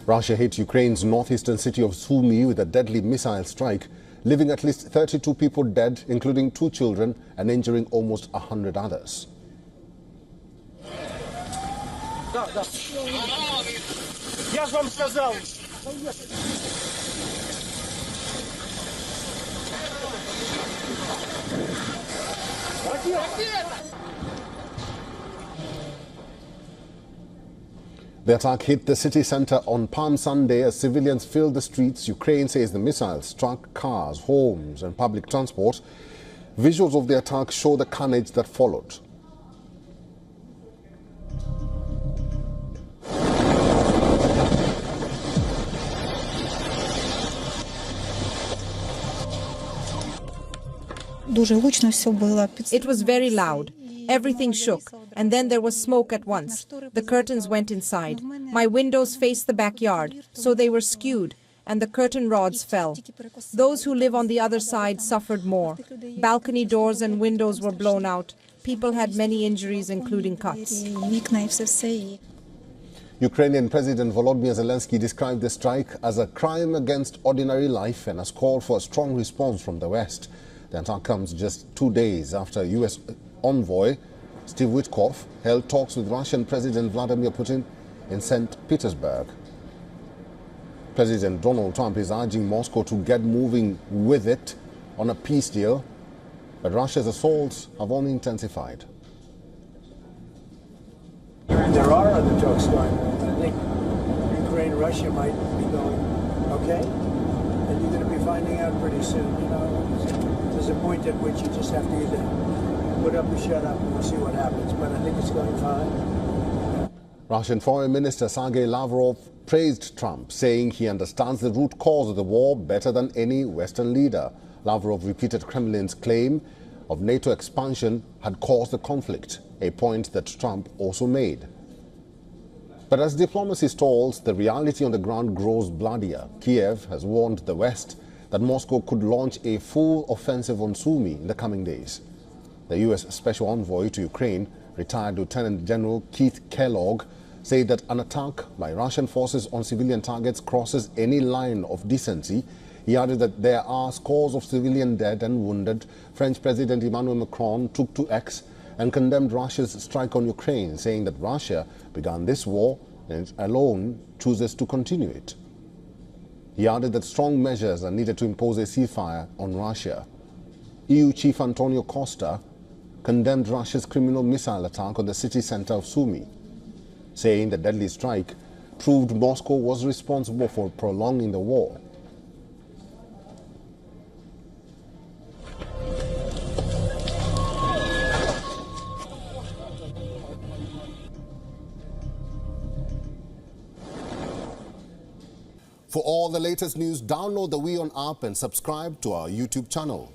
Russia hit Ukraine's northeastern city of Sumy with a deadly missile strike, leaving at least 32 people dead, including 2 children, and injuring almost 100 others. The attack hit the city center on Palm Sunday as civilians filled the streets. Ukraine says the missile struck cars, homes and public transport. Visuals of the attack show the carnage that followed. It was very loud. Everything shook, and then there was smoke at once. The curtains went inside. My windows faced the backyard, so they were skewed, and the curtain rods fell. Those who live on the other side suffered more. Balcony doors and windows were blown out. People had many injuries, including cuts. Ukrainian President Volodymyr Zelensky described the strike as a crime against ordinary life and has called for a strong response from the West. The attack comes just 2 days after U.S. envoy Steve Witkoff held talks with Russian President Vladimir Putin in St. Petersburg. President Donald Trump is urging Moscow to get moving with it on a peace deal, but Russia's assaults have only intensified. There are other talks going on. I think Ukraine and Russia might be going, okay? And you're going to be finding out pretty soon. You know, there's a point at which you just have to either put up or shut up and we'll see what happens. But I think it's going fine. Russian Foreign Minister Sergei Lavrov praised Trump, saying he understands the root cause of the war better than any Western leader. Lavrov repeated Kremlin's claim of NATO expansion had caused the conflict, a point that Trump also made. But as diplomacy stalls, the reality on the ground grows bloodier. Kiev has warned the West that Moscow could launch a full offensive on Sumy in the coming days. The U.S. Special Envoy to Ukraine, retired Lieutenant General Keith Kellogg, said that an attack by Russian forces on civilian targets crosses any line of decency. He added that there are scores of civilian dead and wounded. French President Emmanuel Macron took to X and condemned Russia's strike on Ukraine, saying that Russia began this war and alone chooses to continue it. He added that strong measures are needed to impose a ceasefire on Russia. EU Chief Antonio Costa condemned Russia's criminal missile attack on the city center of Sumy, saying the deadly strike proved Moscow was responsible for prolonging the war. For all the latest news, download the WION app and subscribe to our YouTube channel.